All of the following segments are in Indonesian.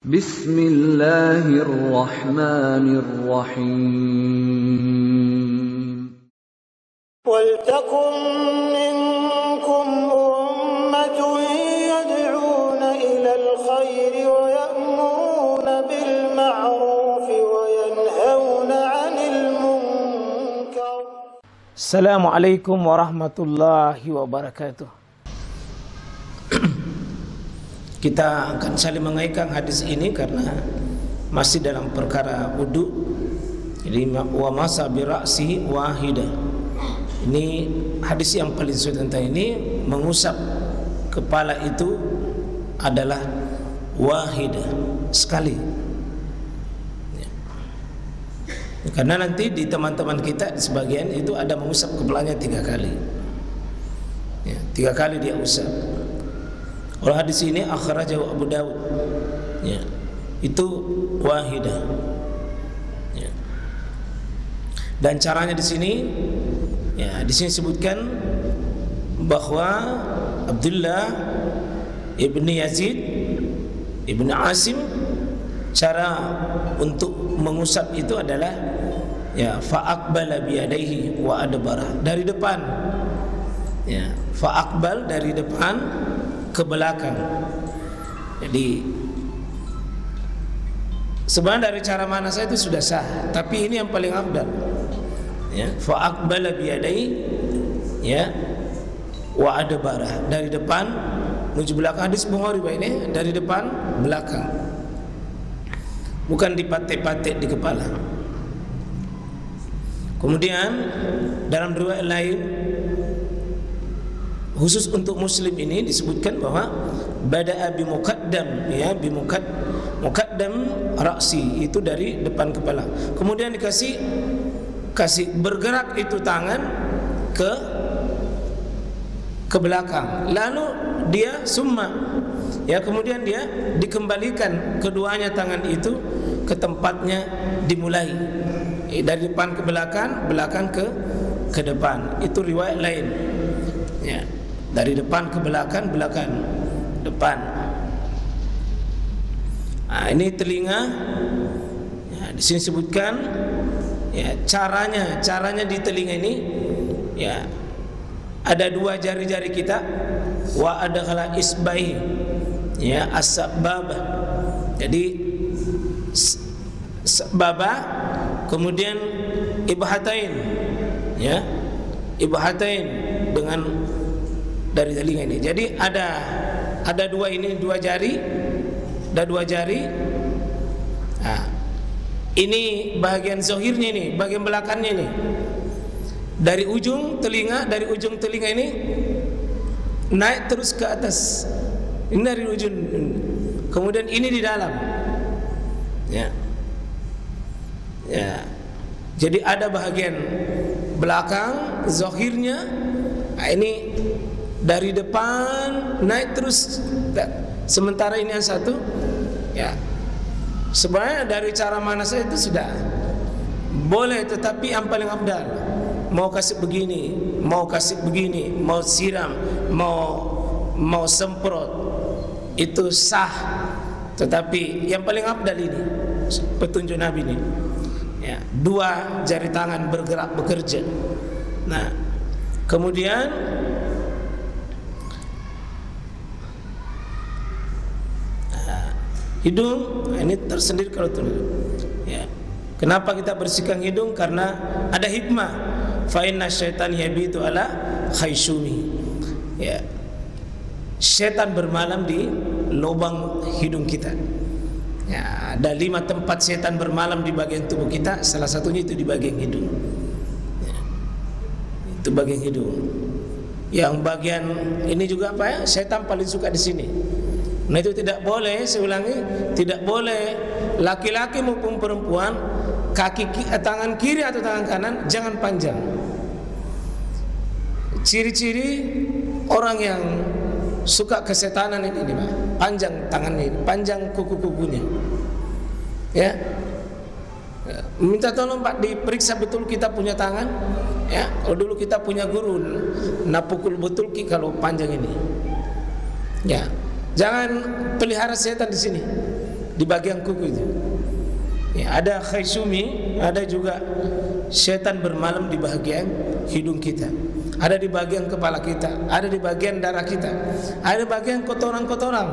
Bismillahirrahmanirrahim. Waltakum minkum ummatun yad'una ilal khairi wa ya'muruna bil ma'ruf wa yanhauna 'anil munkar. Assalamualaikum warahmatullahi wabarakatuh. Kita akan saling mengaitkan hadis ini karena masih dalam perkara wudu. Jadi wa masa bi ra'si wahidah. Ini hadis yang paling sulit tentang ini, mengusap kepala itu adalah wahidah, sekali. Ya. Karena nanti di teman-teman kita sebagian itu ada mengusap kepalanya 3 kali. Ya, 3 kali dia usap. Kalau hadis ini akhrajahu Abu Dawud, ya, itu wahidah, ya. Dan caranya di sini, ya, di sini sebutkan bahwa Abdullah ibni Yazid ibni Asim, cara untuk mengusap itu adalah, ya, fa'aqbala biyadaihi wa adbara, dari depan, ya, fa'aqbal dari depan ke belakang. Jadi sebenarnya dari cara mana saya itu sudah sah, tapi ini yang paling afdal, ya, fa aqbala biyadai, ya, wa adbara, dari depan menuju belakang. Hadis Bukhari ini dari depan belakang, bukan dipatek-patek di kepala. Kemudian dalam riwayat lain khusus untuk Muslim ini disebutkan bahwa bada'a bi muqaddam, ya, bi muqaddam ra'si, itu dari depan kepala. Kemudian kasih bergerak itu tangan ke belakang. Lalu dia summa, ya, kemudian dia dikembalikan keduanya tangan itu ke tempatnya dimulai. Dari depan ke belakang, belakang ke depan. Itu riwayat lain. Ya. Dari depan ke belakang, belakang depan. Nah, ini telinga. Ya, di sini sebutkan, ya, caranya di telinga ini, ya, ada 2 jari-jari kita, wa adkhala isbai, ya, as-sababah. Jadi sababah, kemudian ibhatain, ya, ibhatain dengan dari telinga ini. Jadi ada 2 ini, 2 jari, ada 2 jari. Nah, ini bagian zahirnya ini, bagian belakangnya ini. Dari ujung telinga ini naik terus ke atas. Ini dari ujung. Kemudian ini di dalam. Ya. Ya. Jadi ada bagian belakang zahirnya. Nah, ini dari depan naik terus, sementara ini yang satu, ya, sebenarnya dari cara mana saya itu sudah boleh, tetapi yang paling afdal, mau kasih begini, mau kasih begini, mau siram, mau semprot, itu sah, tetapi yang paling afdal ini petunjuk Nabi ini, ya, 2 jari tangan bergerak bekerja. Nah, kemudian hidung, ini tersendiri kalau tulis. Ya. Kenapa kita bersihkan hidung? Karena ada hikmah. Fa inna syaitan yabitu ala khayshumi. Ya. Syaitan bermalam di lubang hidung kita. Ya, ada 5 tempat syaitan bermalam di bagian tubuh kita, salah satunya itu di bagian hidung. Ya. Itu bagian hidung. Yang bagian ini juga apa, ya? Syaitan paling suka di sini. Nah, itu tidak boleh, saya ulangi, tidak boleh laki-laki maupun perempuan, tangan kiri atau tangan kanan jangan panjang. Ciri-ciri orang yang suka kesetanan ini, panjang tangannya, panjang kuku-kukunya. Ya. Minta tolong Pak diperiksa betul kita punya tangan. Ya, kalau dulu kita punya guru napukul betul kalau panjang ini. Ya. Jangan pelihara setan di sini. di bagian kuku itu. Ya, ada khayshumi, ada juga setan bermalam di bagian hidung kita, ada di bagian kepala kita, ada di bagian darah kita, ada di bagian kotoran-kotoran.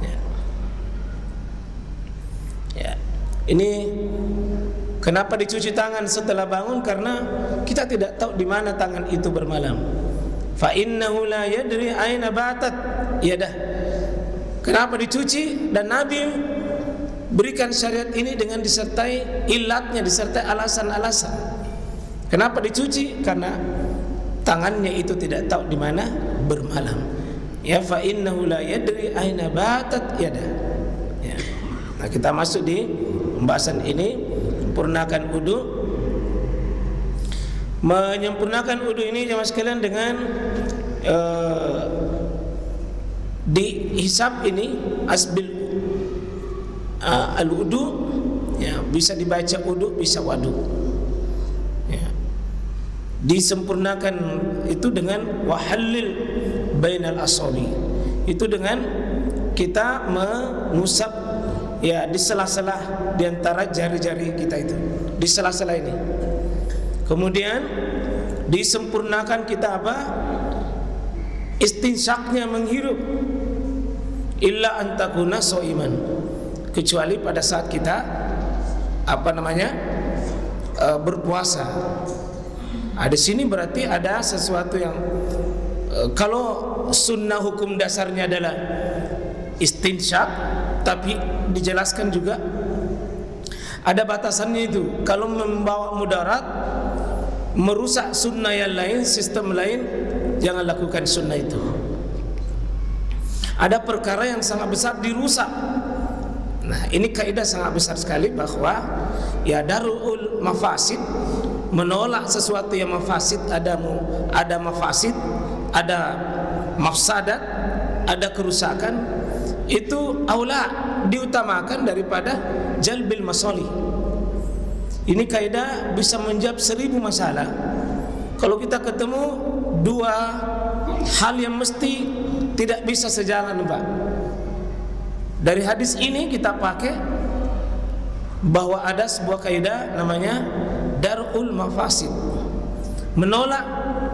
Ya. Ya. Ini kenapa dicuci tangan setelah bangun? Karena kita tidak tahu di mana tangan itu bermalam. Fa innahu la yadri aina batat yadah. Kenapa dicuci? Dan Nabi berikan syariat ini dengan disertai ilatnya, disertai alasan-alasan. Kenapa dicuci? Karena tangannya itu tidak tahu di mana bermalam. Ya, fa innahu la yadri aina batat yadah. Ya. Nah, kita masuk di pembahasan ini, menyempurnakan wudu. Menyempurnakan wudu ini jemaah sekalian dengan dihisab ini asbil al-wudu, ya, bisa dibaca wudu, bisa wadu. Ya. Disempurnakan itu dengan wahallil bainal asabi. Itu dengan kita mengusap, ya, di sela-sela di antara jari-jari kita itu, di sela-sela ini. Kemudian disempurnakan kita apa? Istinsyaknya, menghirup. Illa antakuna soiman, kecuali pada saat kita berpuasa. Di sini berarti ada sesuatu yang kalau sunnah hukum dasarnya adalah istinsyak, tapi dijelaskan juga ada batasannya itu. Kalau membawa mudarat, merusak sunnah yang lain, sistem lain, jangan lakukan sunnah itu. Ada perkara yang sangat besar dirusak. Nah, ini kaidah sangat besar sekali, bahwa ya darul mafasid, menolak sesuatu yang mafasid. Ada mafasid, ada mafsadat, ada kerusakan. Itu aula, diutamakan daripada jalbil masalih. Ini kaidah bisa menjawab 1000 masalah. Kalau kita ketemu dua hal yang mesti tidak bisa sejalan, Pak. Dari hadis ini kita pakai bahwa ada sebuah kaidah namanya darul mafasid, menolak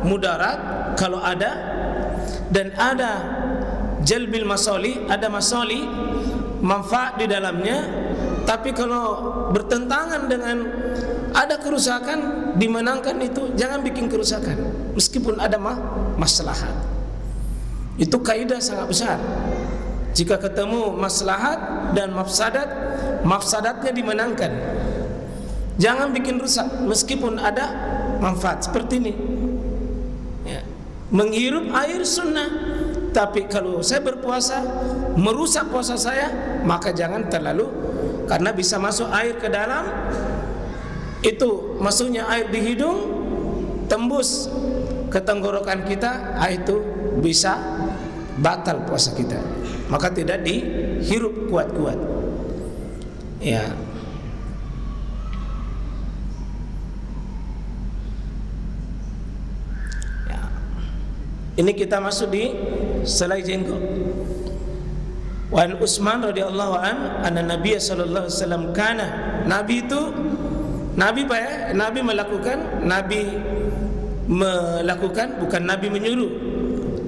mudarat kalau ada, dan ada jalbil masali, ada masali, manfaat di dalamnya. Tapi kalau bertentangan dengan ada kerusakan, dimenangkan itu, jangan bikin kerusakan meskipun ada maslahat. Itu kaidah sangat besar. Jika ketemu maslahat dan mafsadat, mafsadatnya dimenangkan. Jangan bikin rusak meskipun ada manfaat. Seperti ini, ya. Menghirup air sunnah, tapi kalau saya berpuasa merusak puasa saya, maka jangan terlalu, karena bisa masuk air ke dalam. Itu masuknya air di hidung, tembus ke tenggorokan kita, itu bisa batal puasa kita. Maka tidak dihirup kuat-kuat. Ya. Ya. Ini kita masuk di selai jenggot. Wan Utsman radhiyallahu anna Nabi sallallahu alaihi wasallam kana, Nabi itu Nabi melakukan, bukan Nabi menyuruh,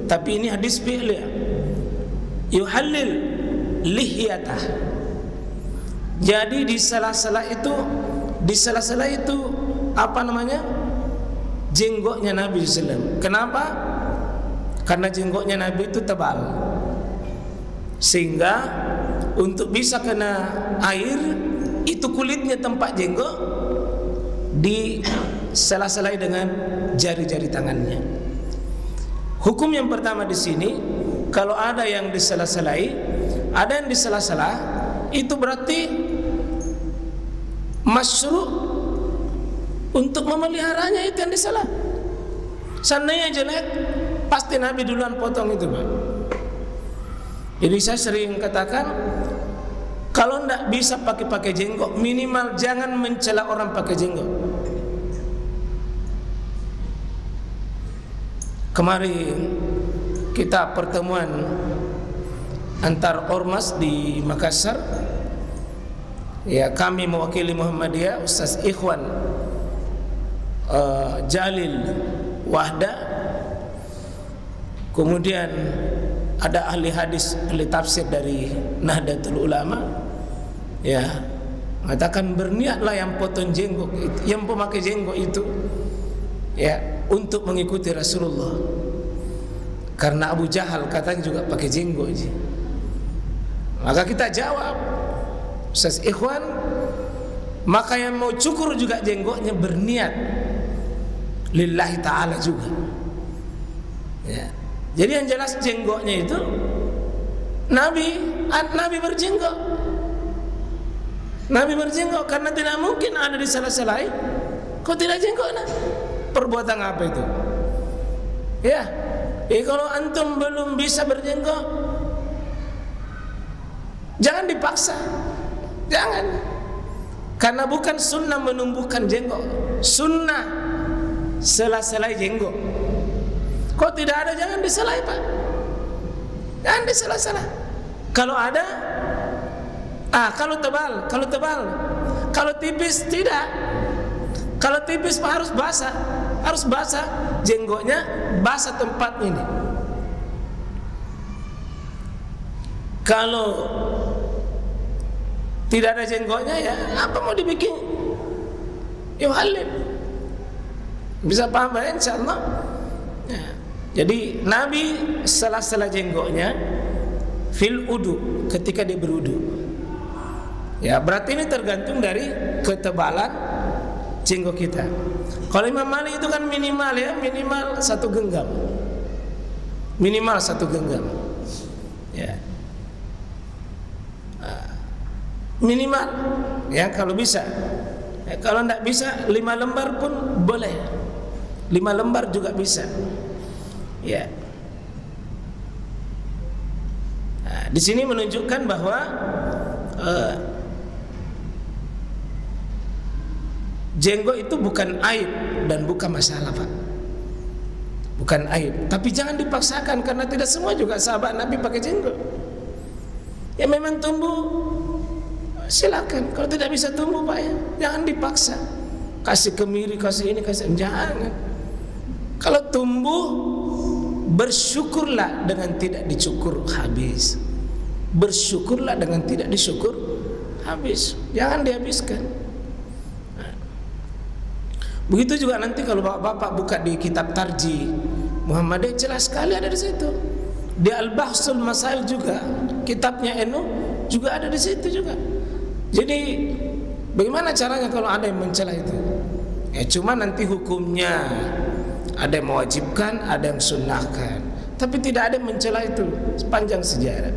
tapi ini hadis fi'li. Yuhallil lihyatah. Jadi di sela-sela itu apa namanya? Jenggotnya Nabi SAW. Kenapa? Karena jenggotnya Nabi itu tebal, sehingga untuk bisa kena air itu kulitnya tempat jenggot di sela-selai dengan jari-jari tangannya. Hukum yang pertama di sini, kalau ada yang disela-selai, ada yang disela-sela, itu berarti masyru' untuk memeliharanya itu yang disela. Seandainya jelek, pasti Nabi duluan potong itu, Pak. Jadi saya sering katakan, kalau tidak bisa pakai jenggot, minimal jangan mencela orang pakai jenggot. Kemarin kita pertemuan antar ormas di Makassar. Ya, kami mewakili Muhammadiyah, Ustaz Ikhwan Jalil Wahda. Kemudian ada ahli hadis, ahli tafsir dari Nahdlatul Ulama, ya, mengatakan berniatlah yang potong jenggot, yang pemakai jenggot itu, ya, untuk mengikuti Rasulullah. Karena Abu Jahal katanya juga pakai jenggot. Maka kita jawab, Ustaz Ikhwan, maka yang mau cukur juga jenggotnya berniat lillahi ta'ala juga, ya. Jadi yang jelas jenggotnya itu Nabi berjenggot. Nabi berjenggot karena tidak mungkin ada di sela-sela kok tidak jenggot. Nah, perbuatan apa itu? Ya, kalau antum belum bisa berjenggot, jangan dipaksa, jangan. Karena bukan sunnah menumbuhkan jenggot, sunnah sela-sela jenggot. Kok tidak ada, jangan diselai, Pak. Jangan disela-sela. Kalau ada, kalau tebal. Kalau tipis tidak. Kalau tipis Pak harus basah jenggotnya, basah tempat ini. Kalau tidak ada jenggotnya, ya apa mau dibikin? Yuhalil. Bisa paham ya, insyaallah. Ya. Jadi Nabi sela-sela jenggotnya fil udu, ketika dia berudu. Ya, berarti ini tergantung dari ketebalan jenggot kita. Kalau Imam Malik itu kan minimal, ya, minimal 1 genggam. Minimal 1 genggam. Ya. Minimal, ya, kalau bisa. Ya, kalau tidak bisa 5 lembar pun boleh. 5 lembar juga bisa. Ya. Nah, di sini menunjukkan bahwa jenggot itu bukan aib dan bukan masalah, Pak. Bukan aib, tapi jangan dipaksakan karena tidak semua juga sahabat Nabi pakai jenggot. Ya memang tumbuh, silakan. Kalau tidak bisa tumbuh, Pak, ya, jangan dipaksa. Kasih kemiri, kasih ini, kasih, jangan. Kalau tumbuh, bersyukurlah dengan tidak dicukur habis. Bersyukurlah dengan tidak disyukur habis. Jangan dihabiskan. Nah, begitu juga nanti kalau bapak-bapak buka di kitab Tarji Muhammadiyah, jelas sekali ada di situ. Di Al-Bahsul Masail juga, kitabnya Enu juga ada di situ juga. Jadi bagaimana caranya kalau ada yang mencela itu? Ya cuma nanti hukumnya ada yang mewajibkan, ada yang sunnahkan, tapi tidak ada yang mencela itu sepanjang sejarah.